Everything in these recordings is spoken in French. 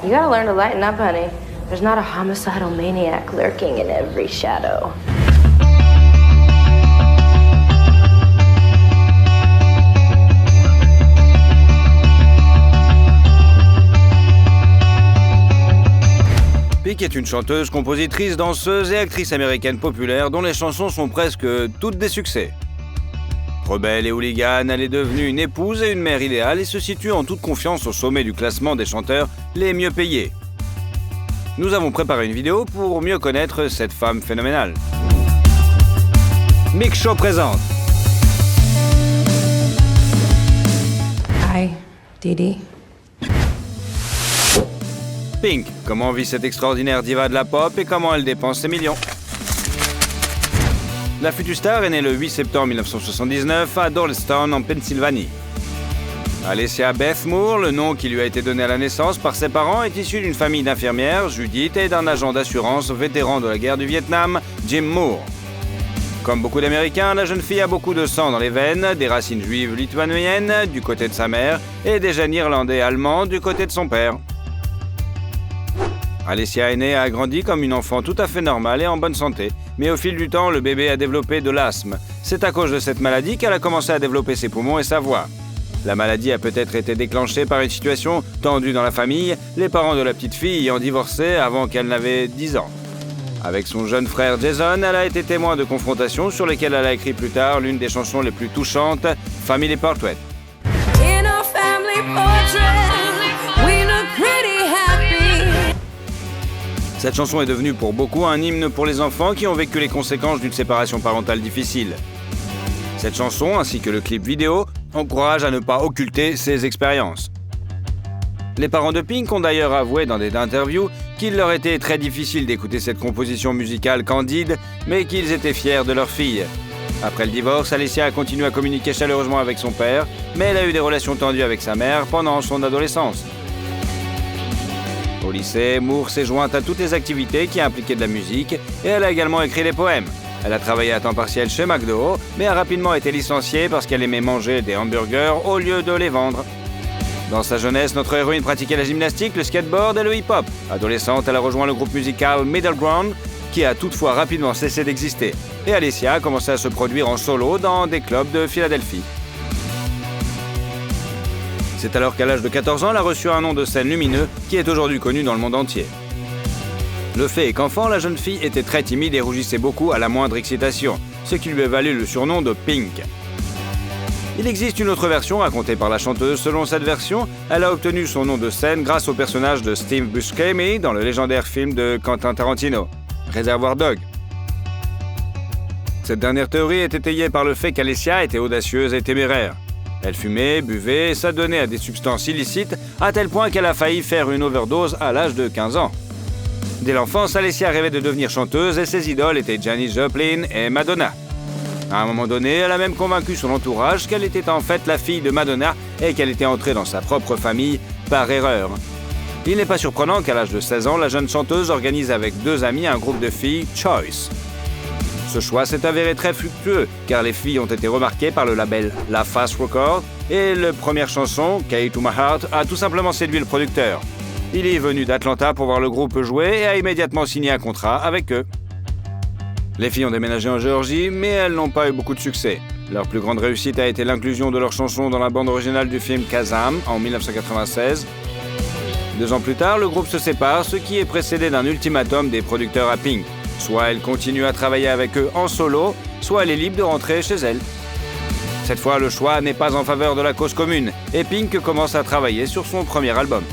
You gotta learn to lighten up, honey. There's not a homicidal maniac lurking in every shadow. Pink est une chanteuse, compositrice, danseuse et actrice américaine populaire dont les chansons sont presque toutes des succès. Rebelle et hooligan, elle est devenue une épouse et une mère idéale et se situe en toute confiance au sommet du classement des chanteurs les mieux payés. Nous avons préparé une vidéo pour mieux connaître cette femme phénoménale. Mix Show présente. Hi, Didi. Pink, comment vit cette extraordinaire diva de la pop et comment elle dépense ses millions. La future star est née le 8 septembre 1979 à Doylestown en Pennsylvanie. Alessia Beth Moore, le nom qui lui a été donné à la naissance par ses parents, est issue d'une famille d'infirmières, Judith, et d'un agent d'assurance vétéran de la guerre du Vietnam, Jim Moore. Comme beaucoup d'Américains, la jeune fille a beaucoup de sang dans les veines, des racines juives lituaniennes du côté de sa mère et des gènes irlandais et allemands du côté de son père. Alessia est née et a grandi comme une enfant tout à fait normale et en bonne santé. Mais au fil du temps, le bébé a développé de l'asthme. C'est à cause de cette maladie qu'elle a commencé à développer ses poumons et sa voix. La maladie a peut-être été déclenchée par une situation tendue dans la famille, les parents de la petite fille ayant divorcé avant qu'elle n'avait 10 ans. Avec son jeune frère Jason, elle a été témoin de confrontations sur lesquelles elle a écrit plus tard l'une des chansons les plus touchantes, Family Portrait. In a family portrait, we look pretty happy. Cette chanson est devenue pour beaucoup un hymne pour les enfants qui ont vécu les conséquences d'une séparation parentale difficile. Cette chanson, ainsi que le clip vidéo, encouragent à ne pas occulter ces expériences. Les parents de Pink ont d'ailleurs avoué dans des interviews qu'il leur était très difficile d'écouter cette composition musicale candide, mais qu'ils étaient fiers de leur fille. Après le divorce, Alessia a continué à communiquer chaleureusement avec son père, mais elle a eu des relations tendues avec sa mère pendant son adolescence. Au lycée, Moore s'est jointe à toutes les activités qui impliquaient de la musique et elle a également écrit des poèmes. Elle a travaillé à temps partiel chez McDo, mais a rapidement été licenciée parce qu'elle aimait manger des hamburgers au lieu de les vendre. Dans sa jeunesse, notre héroïne pratiquait la gymnastique, le skateboard et le hip-hop. Adolescente, elle a rejoint le groupe musical Middle Ground, qui a toutefois rapidement cessé d'exister. Et Alessia a commencé à se produire en solo dans des clubs de Philadelphie. C'est alors qu'à l'âge de 14 ans, elle a reçu un nom de scène lumineux qui est aujourd'hui connu dans le monde entier. Le fait est qu'enfant, la jeune fille était très timide et rougissait beaucoup à la moindre excitation, ce qui lui a valu le surnom de Pink. Il existe une autre version racontée par la chanteuse. Selon cette version, elle a obtenu son nom de scène grâce au personnage de Steve Buscemi dans le légendaire film de Quentin Tarantino, Reservoir Dogs. Cette dernière théorie est étayée par le fait qu'Alessia était audacieuse et téméraire. Elle fumait, buvait et s'adonnait à des substances illicites à tel point qu'elle a failli faire une overdose à l'âge de 15 ans. Dès l'enfance, Alessia rêvait de devenir chanteuse et ses idoles étaient Janis Joplin et Madonna. À un moment donné, elle a même convaincu son entourage qu'elle était en fait la fille de Madonna et qu'elle était entrée dans sa propre famille par erreur. Il n'est pas surprenant qu'à l'âge de 16 ans, la jeune chanteuse organise avec 2 amis un groupe de filles, Choice. Ce choix s'est avéré très fructueux, car les filles ont été remarquées par le label La Fast Record et la première chanson, Key to My Heart, a tout simplement séduit le producteur. Il est venu d'Atlanta pour voir le groupe jouer et a immédiatement signé un contrat avec eux. Les filles ont déménagé en Géorgie, mais elles n'ont pas eu beaucoup de succès. Leur plus grande réussite a été l'inclusion de leur chanson dans la bande originale du film Kazam en 1996. 2 ans plus tard, le groupe se sépare, ce qui est précédé d'un ultimatum des producteurs à Pink. Soit elle continue à travailler avec eux en solo, soit elle est libre de rentrer chez elle. Cette fois, le choix n'est pas en faveur de la cause commune, et Pink commence à travailler sur son premier album.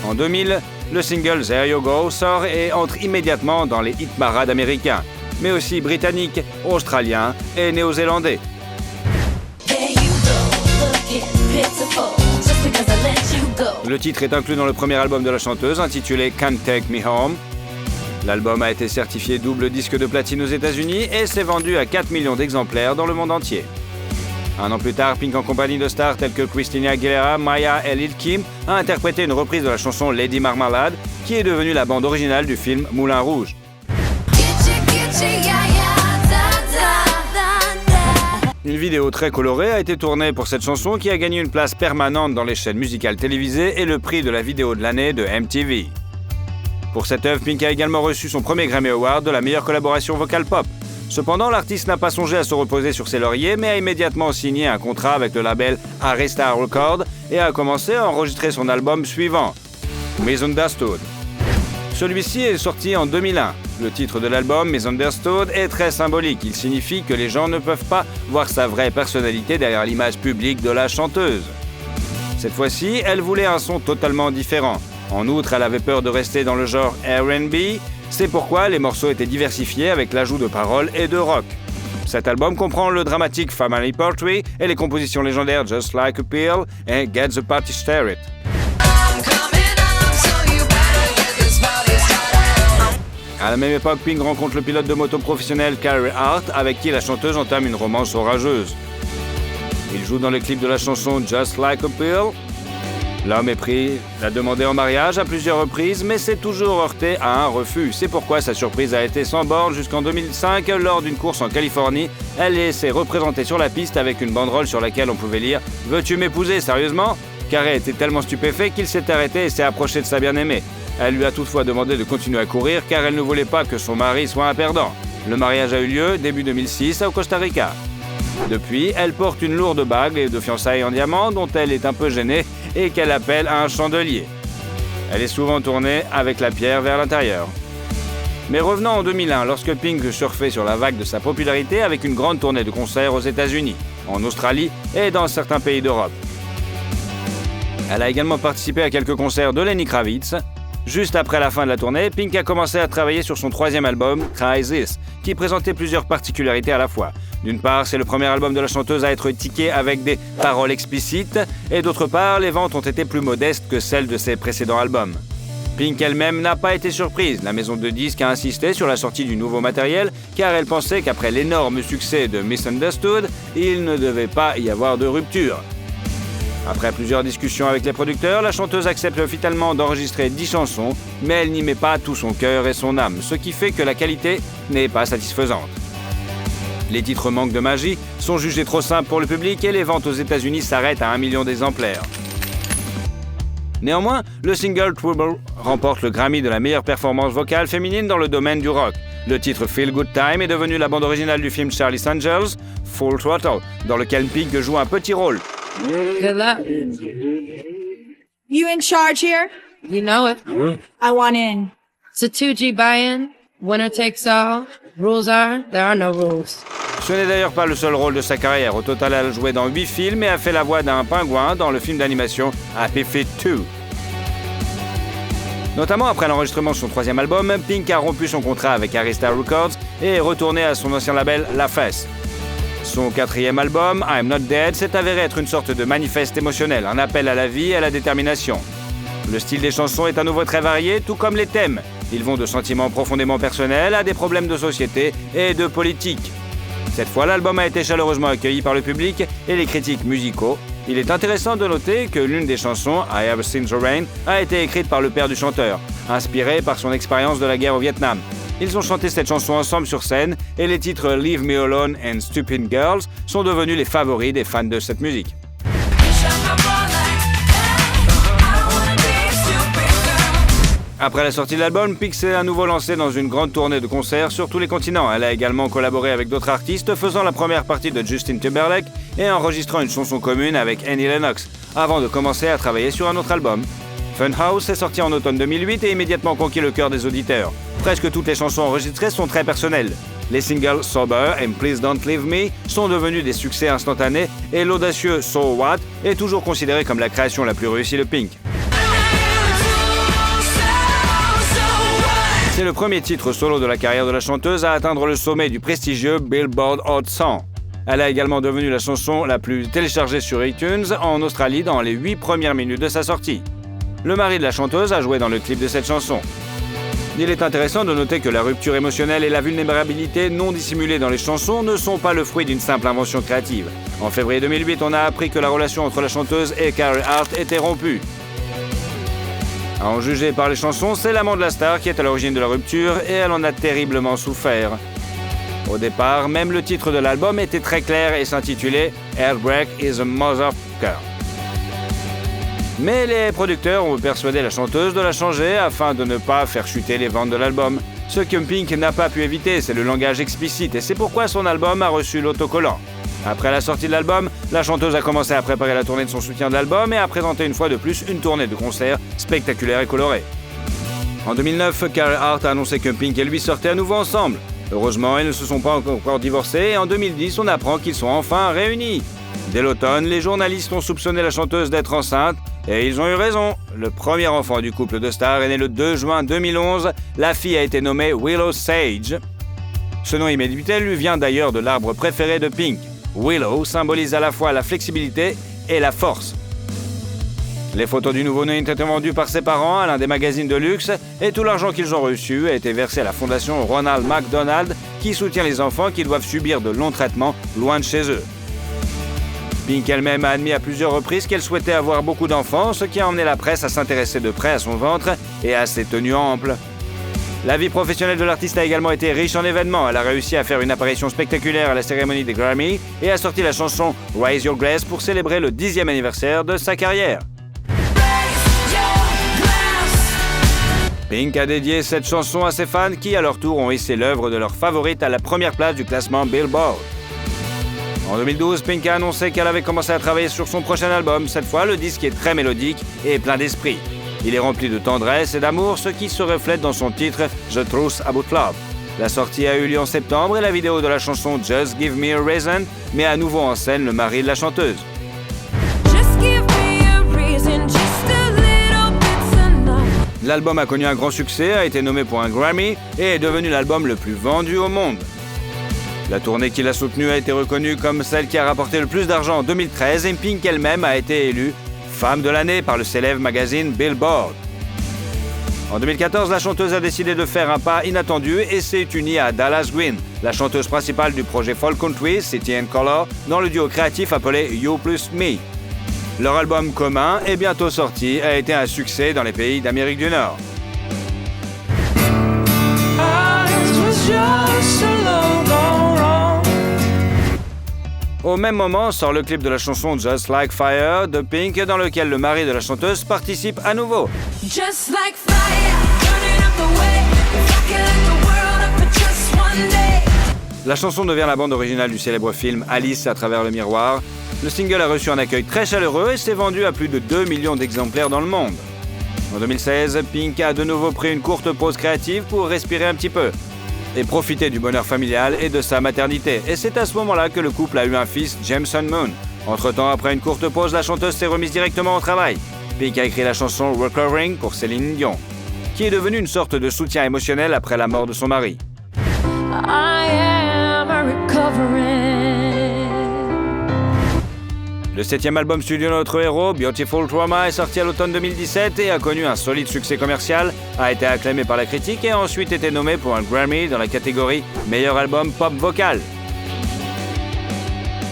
En 2000, le single There You Go sort et entre immédiatement dans les hit parades américains, mais aussi britanniques, australiens et néo-zélandais. Le titre est inclus dans le premier album de la chanteuse, intitulé Can't Take Me Home. L'album a été certifié double disque de platine aux États-Unis et s'est vendu à 4 millions d'exemplaires dans le monde entier. Un an plus tard, Pink, en compagnie de stars telles que Christina Aguilera, Maya et Lil Kim, a interprété une reprise de la chanson Lady Marmalade, qui est devenue la bande originale du film Moulin Rouge. Il Une vidéo très colorée a été tournée pour cette chanson qui a gagné une place permanente dans les chaînes musicales télévisées et le prix de la vidéo de l'année de MTV. Pour cette œuvre, Pink a également reçu son premier Grammy Award de la meilleure collaboration vocale pop. Cependant, l'artiste n'a pas songé à se reposer sur ses lauriers, mais a immédiatement signé un contrat avec le label Arista Records et a commencé à enregistrer son album suivant, Misunderstood. Celui-ci est sorti en 2001. Le titre de l'album, Misunderstood, est très symbolique. Il signifie que les gens ne peuvent pas voir sa vraie personnalité derrière l'image publique de la chanteuse. Cette fois-ci, elle voulait un son totalement différent. En outre, elle avait peur de rester dans le genre R&B. C'est pourquoi les morceaux étaient diversifiés avec l'ajout de paroles et de rock. Cet album comprend le dramatique Family Portrait et les compositions légendaires Just Like a Pill et Get the Party Started. À la même époque, Pink rencontre le pilote de moto professionnel Carey Hart, avec qui la chanteuse entame une romance orageuse. Il joue dans le clip de la chanson Just Like a Pill. L'homme l'a demandé en mariage à plusieurs reprises, mais s'est toujours heurté à un refus. C'est pourquoi sa surprise a été sans borne jusqu'en 2005, lors d'une course en Californie. Elle s'est représentée sur la piste avec une banderole sur laquelle on pouvait lire « Veux-tu m'épouser, sérieusement ?» Carey était tellement stupéfait qu'il s'est arrêté et s'est approché de sa bien-aimée. Elle lui a toutefois demandé de continuer à courir car elle ne voulait pas que son mari soit un perdant. Le mariage a eu lieu début 2006 au Costa Rica. Depuis, elle porte une lourde bague de fiançailles en diamant dont elle est un peu gênée et qu'elle appelle un chandelier. Elle est souvent tournée avec la pierre vers l'intérieur. Mais revenons en 2001, lorsque Pink surfait sur la vague de sa popularité avec une grande tournée de concerts aux États-Unis, en Australie et dans certains pays d'Europe. Elle a également participé à quelques concerts de Lenny Kravitz. Juste après la fin de la tournée, Pink a commencé à travailler sur son troisième album, Crisis, qui présentait plusieurs particularités à la fois. D'une part, c'est le premier album de la chanteuse à être tiqué avec des paroles explicites, et d'autre part, les ventes ont été plus modestes que celles de ses précédents albums. Pink elle-même n'a pas été surprise. La maison de disques a insisté sur la sortie du nouveau matériel, car elle pensait qu'après l'énorme succès de Misunderstood, il ne devait pas y avoir de rupture. Après plusieurs discussions avec les producteurs, la chanteuse accepte finalement d'enregistrer 10 chansons, mais elle n'y met pas tout son cœur et son âme, ce qui fait que la qualité n'est pas satisfaisante. Les titres manquent de magie, sont jugés trop simples pour le public et les ventes aux États-Unis s'arrêtent à 1 million d'exemplaires. Néanmoins, le single Trouble remporte le Grammy de la meilleure performance vocale féminine dans le domaine du rock. Le titre Feel Good Time est devenu la bande originale du film Charlie's Angels, Full Throttle, dans lequel Pink joue un petit rôle. Good luck. You in charge here? You know it. I want in. It's a 2G buy-in. Winner takes all. Rules are, there are no rules. Ce n'est d'ailleurs pas le seul rôle de sa carrière. Au total, elle a joué dans 8 films et a fait la voix d'un pingouin dans le film d'animation Happy Feet 2. Notamment après l'enregistrement de son troisième album, Pink a rompu son contrat avec Arista Records et est retourné à son ancien label La Fesse. Son quatrième album, I'm Not Dead, s'est avéré être une sorte de manifeste émotionnel, un appel à la vie et à la détermination. Le style des chansons est à nouveau très varié, tout comme les thèmes. Ils vont de sentiments profondément personnels à des problèmes de société et de politique. Cette fois, l'album a été chaleureusement accueilli par le public et les critiques musicaux. Il est intéressant de noter que l'une des chansons, I Have Seen the Rain, a été écrite par le père du chanteur, inspirée par son expérience de la guerre au Vietnam. Ils ont chanté cette chanson ensemble sur scène et les titres Leave Me Alone and Stupid Girls sont devenus les favoris des fans de cette musique. Après la sortie de l'album, Pink s'est à nouveau lancée dans une grande tournée de concerts sur tous les continents. Elle a également collaboré avec d'autres artistes, faisant la première partie de Justin Timberlake et enregistrant une chanson commune avec Annie Lennox, avant de commencer à travailler sur un autre album. Funhouse est sorti en automne 2008 et immédiatement conquis le cœur des auditeurs. Presque toutes les chansons enregistrées sont très personnelles. Les singles Sober et Please Don't Leave Me sont devenus des succès instantanés et l'audacieux So What est toujours considéré comme la création la plus réussie de Pink. C'est le premier titre solo de la carrière de la chanteuse à atteindre le sommet du prestigieux Billboard Hot 100. Elle a également devenu la chanson la plus téléchargée sur iTunes en Australie dans les 8 premières minutes de sa sortie. Le mari de la chanteuse a joué dans le clip de cette chanson. Il est intéressant de noter que la rupture émotionnelle et la vulnérabilité non dissimulée dans les chansons ne sont pas le fruit d'une simple invention créative. En février 2008, on a appris que la relation entre la chanteuse et Carey Hart était rompue. À en juger par les chansons, c'est l'amant de la star qui est à l'origine de la rupture et elle en a terriblement souffert. Au départ, même le titre de l'album était très clair et s'intitulait « Heartbreak is a Motherfucker ». Mais les producteurs ont persuadé la chanteuse de la changer afin de ne pas faire chuter les ventes de l'album. Ce que Pink n'a pas pu éviter, c'est le langage explicite et c'est pourquoi son album a reçu l'autocollant. Après la sortie de l'album, la chanteuse a commencé à préparer la tournée de son soutien de l'album et a présenté une fois de plus une tournée de concerts spectaculaire et colorée. En 2009, Carey Hart a annoncé que Pink et lui sortaient à nouveau ensemble. Heureusement, ils ne se sont pas encore divorcés et en 2010, on apprend qu'ils sont enfin réunis. Dès l'automne, les journalistes ont soupçonné la chanteuse d'être enceinte et ils ont eu raison. Le premier enfant du couple de stars est né le 2 juin 2011. La fille a été nommée Willow Sage. Ce nom immédiat lui vient d'ailleurs de l'arbre préféré de Pink. Willow symbolise à la fois la flexibilité et la force. Les photos du nouveau-né ont été vendues par ses parents à l'un des magazines de luxe et tout l'argent qu'ils ont reçu a été versé à la fondation Ronald McDonald qui soutient les enfants qui doivent subir de longs traitements loin de chez eux. Pink elle-même a admis à plusieurs reprises qu'elle souhaitait avoir beaucoup d'enfants, ce qui a emmené la presse à s'intéresser de près à son ventre et à ses tenues amples. La vie professionnelle de l'artiste a également été riche en événements. Elle a réussi à faire une apparition spectaculaire à la cérémonie des Grammy et a sorti la chanson Raise Your Glass pour célébrer le 10e anniversaire de sa carrière. Pink a dédié cette chanson à ses fans qui, à leur tour, ont hissé l'œuvre de leur favorite à la première place du classement Billboard. En 2012, Pink a annoncé qu'elle avait commencé à travailler sur son prochain album. Cette fois, le disque est très mélodique et plein d'esprit. Il est rempli de tendresse et d'amour, ce qui se reflète dans son titre « The Truth About Love ». La sortie a eu lieu en septembre et la vidéo de la chanson « Just Give Me a Reason » met à nouveau en scène le mari de la chanteuse. Just give me a reason, just a little bit's enough. L'album a connu un grand succès, a été nommé pour un Grammy et est devenu l'album le plus vendu au monde. La tournée qui l'a soutenue a été reconnue comme celle qui a rapporté le plus d'argent en 2013 et Pink elle-même a été élue femme de l'année par le célèbre magazine Billboard. En 2014, la chanteuse a décidé de faire un pas inattendu et s'est unie à Dallas Green, la chanteuse principale du projet folk country City and Color, dans le duo créatif appelé You Plus Me. Leur album commun est bientôt sorti et a été un succès dans les pays d'Amérique du Nord. Au même moment, sort le clip de la chanson Just Like Fire de Pink, dans lequel le mari de la chanteuse participe à nouveau. Just like fire, burning up the way. If I could light the world up for just one day. La chanson devient la bande originale du célèbre film Alice à travers le miroir. Le single a reçu un accueil très chaleureux et s'est vendu à plus de 2 millions d'exemplaires dans le monde. En 2016, Pink a de nouveau pris une courte pause créative pour respirer un petit peu et profiter du bonheur familial et de sa maternité. Et c'est à ce moment-là que le couple a eu un fils, Jameson Moon. Entre-temps, après une courte pause, la chanteuse s'est remise directement au travail. Pink a écrit la chanson Recovering pour Céline Dion, qui est devenue une sorte de soutien émotionnel après la mort de son mari. I am a recovering. Le 7e album studio de notre héros, Beautiful Trauma, est sorti à l'automne 2017 et a connu un solide succès commercial, a été acclamé par la critique et a ensuite été nommé pour un Grammy dans la catégorie Meilleur album pop vocal.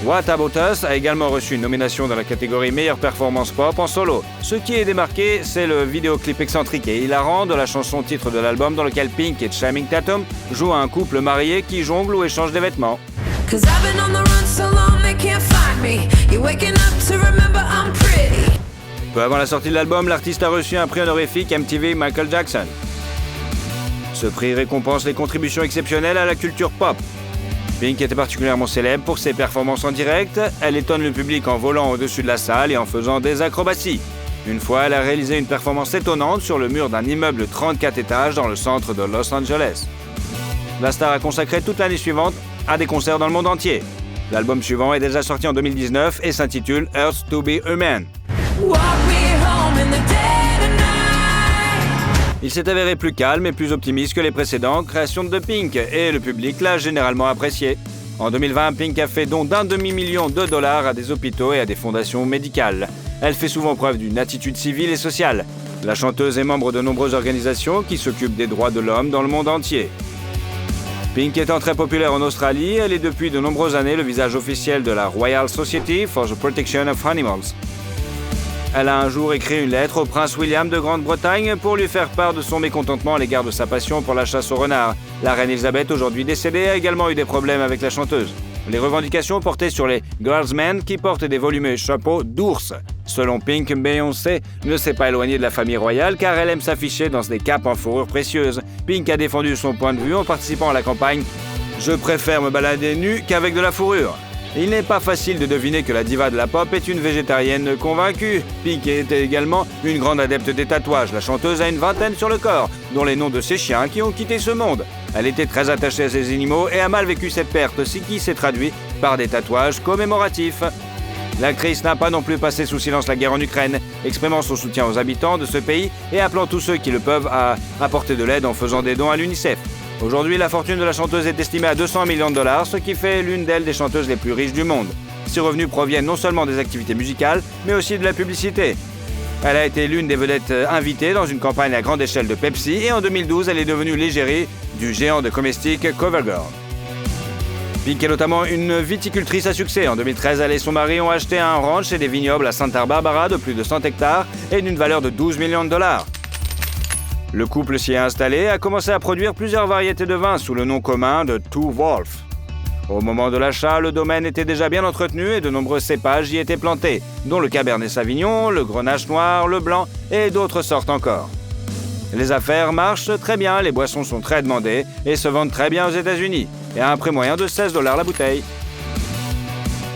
What About Us a également reçu une nomination dans la catégorie Meilleure performance pop en solo. Ce qui est démarqué, c'est le vidéoclip excentrique et hilarant de la chanson titre de l'album dans lequel Pink et Channing Tatum jouent à un couple marié qui jongle ou échange des vêtements. 'Cause I've been on the run so long they can't find me. You're waking up to remember I'm pretty. Peu avant la sortie de l'album, l'artiste a reçu un prix honorifique MTV Michael Jackson. Ce prix récompense les contributions exceptionnelles à la culture pop. Pink était particulièrement célèbre pour ses performances en direct. Elle étonne le public en volant au-dessus de la salle et en faisant des acrobaties. Une fois, elle a réalisé une performance étonnante sur le mur d'un immeuble de 34 étages dans le centre de Los Angeles. La star a consacré toute l'année suivante à des concerts dans le monde entier. L'album suivant est déjà sorti en 2019 et s'intitule Earth to be Human. Walk me home in the dead of night. Il s'est avéré plus calme et plus optimiste que les précédentes créations de Pink et le public l'a généralement apprécié. En 2020, Pink a fait don d'1 demi-million de dollars à des hôpitaux et à des fondations médicales. Elle fait souvent preuve d'une attitude civile et sociale. La chanteuse est membre de nombreuses organisations qui s'occupent des droits de l'homme dans le monde entier. Pink étant très populaire en Australie, elle est depuis de nombreuses années le visage officiel de la Royal Society for the Protection of Animals. Elle a un jour écrit une lettre au prince William de Grande-Bretagne pour lui faire part de son mécontentement à l'égard de sa passion pour la chasse au renard. La reine Elisabeth, aujourd'hui décédée, a également eu des problèmes avec la chanteuse. Les revendications portaient sur les girlsmen qui portent des volumeux chapeaux d'ours. Selon Pink, Beyoncé ne s'est pas éloignée de la famille royale car elle aime s'afficher dans des capes en fourrure précieuse. Pink a défendu son point de vue en participant à la campagne « Je préfère me balader nu qu'avec de la fourrure ». Il n'est pas facile de deviner que la diva de la pop est une végétarienne convaincue. Pink est également une grande adepte des tatouages. La chanteuse a une vingtaine sur le corps, dont les noms de ses chiens qui ont quitté ce monde. Elle était très attachée à ses animaux et a mal vécu cette perte, ce qui s'est traduit par des tatouages commémoratifs. L'actrice n'a pas non plus passé sous silence la guerre en Ukraine, exprimant son soutien aux habitants de ce pays et appelant tous ceux qui le peuvent à apporter de l'aide en faisant des dons à l'UNICEF. Aujourd'hui, la fortune de la chanteuse est estimée à 200 millions de dollars, ce qui fait l'une d'elles des chanteuses les plus riches du monde. Ses revenus proviennent non seulement des activités musicales, mais aussi de la publicité. Elle a été l'une des vedettes invitées dans une campagne à grande échelle de Pepsi et en 2012, elle est devenue l'égérie du géant de comestiques CoverGirl. Pink est notamment une viticultrice à succès. En 2013, elle et son mari ont acheté un ranch et des vignobles à Santa Barbara de plus de 100 hectares et d'une valeur de 12 millions de dollars. Le couple s'y est installé et a commencé à produire plusieurs variétés de vin sous le nom commun de Two Wolf. Au moment de l'achat, le domaine était déjà bien entretenu et de nombreux cépages y étaient plantés, dont le Cabernet Sauvignon, le Grenache noir, le blanc et d'autres sortes encore. Les affaires marchent très bien, les boissons sont très demandées et se vendent très bien aux États-Unis, et à un prix moyen de 16 $ la bouteille.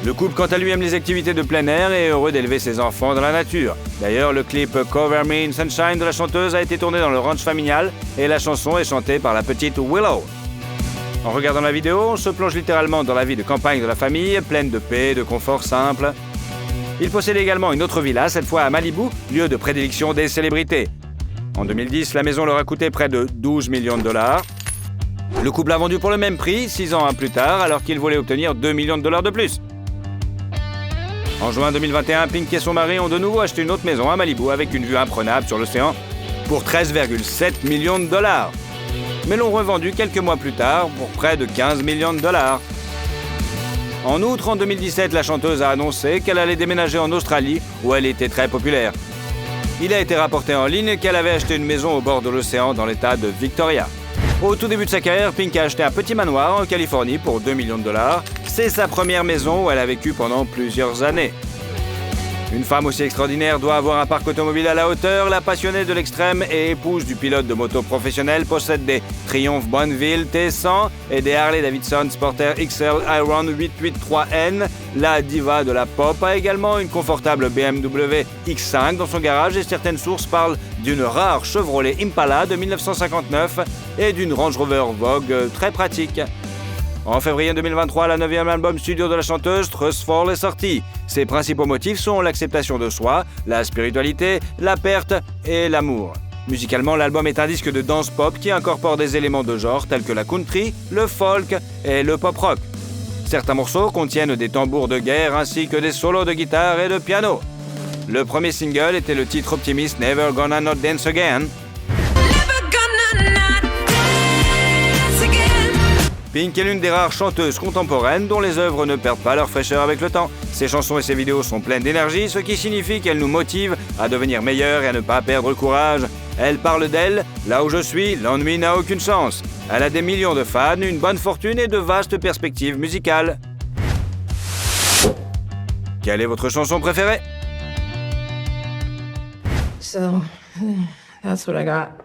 Le couple, quant à lui, aime les activités de plein air et est heureux d'élever ses enfants dans la nature. D'ailleurs, le clip Cover Me in Sunshine de la chanteuse a été tourné dans le ranch familial et la chanson est chantée par la petite Willow. En regardant la vidéo, on se plonge littéralement dans la vie de campagne de la famille, pleine de paix et de confort simple. Il possède également une autre villa, cette fois à Malibu, lieu de prédilection des célébrités. En 2010, la maison leur a coûté près de 12 millions de dollars. Le couple l'a vendu pour le même prix, 6 ans plus tard, alors qu'il voulait obtenir 2 millions de dollars de plus. En juin 2021, Pink et son mari ont de nouveau acheté une autre maison à Malibu avec une vue imprenable sur l'océan pour 13,7 millions de dollars. Mais l'ont revendu quelques mois plus tard pour près de 15 millions de dollars. En outre, en 2017, la chanteuse a annoncé qu'elle allait déménager en Australie où elle était très populaire. Il a été rapporté en ligne qu'elle avait acheté une maison au bord de l'océan dans l'état de Victoria. Au tout début de sa carrière, Pink a acheté un petit manoir en Californie pour 2 millions de dollars. C'est sa première maison où elle a vécu pendant plusieurs années. Une femme aussi extraordinaire doit avoir un parc automobile à la hauteur. La passionnée de l'extrême et épouse du pilote de moto professionnel possède des Triumph Bonneville T100 et des Harley-Davidson Sporter XL Iron 883N. La diva de la pop a également une confortable BMW X5 dans son garage et certaines sources parlent d'une rare Chevrolet Impala de 1959 et d'une Range Rover Vogue très pratique. En février 2023, la 9e album studio de la chanteuse, Trustful, est sorti. Ses principaux motifs sont l'acceptation de soi, la spiritualité, la perte et l'amour. Musicalement, l'album est un disque de dance pop qui incorpore des éléments de genre tels que la country, le folk et le pop rock. Certains morceaux contiennent des tambours de guerre ainsi que des solos de guitare et de piano. Le premier single était le titre optimiste Never Gonna Not Dance Again. Pink est l'une des rares chanteuses contemporaines dont les œuvres ne perdent pas leur fraîcheur avec le temps. Ses chansons et ses vidéos sont pleines d'énergie, ce qui signifie qu'elles nous motivent à devenir meilleurs et à ne pas perdre courage. Elle parle d'elle, là où je suis, l'ennui n'a aucune chance. Elle a des millions de fans, une bonne fortune et de vastes perspectives musicales. Quelle est votre chanson préférée? So, that's what I got.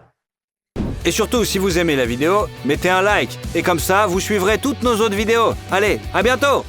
Et surtout, si vous aimez la vidéo, mettez un like. Et comme ça, vous suivrez toutes nos autres vidéos. Allez, à bientôt!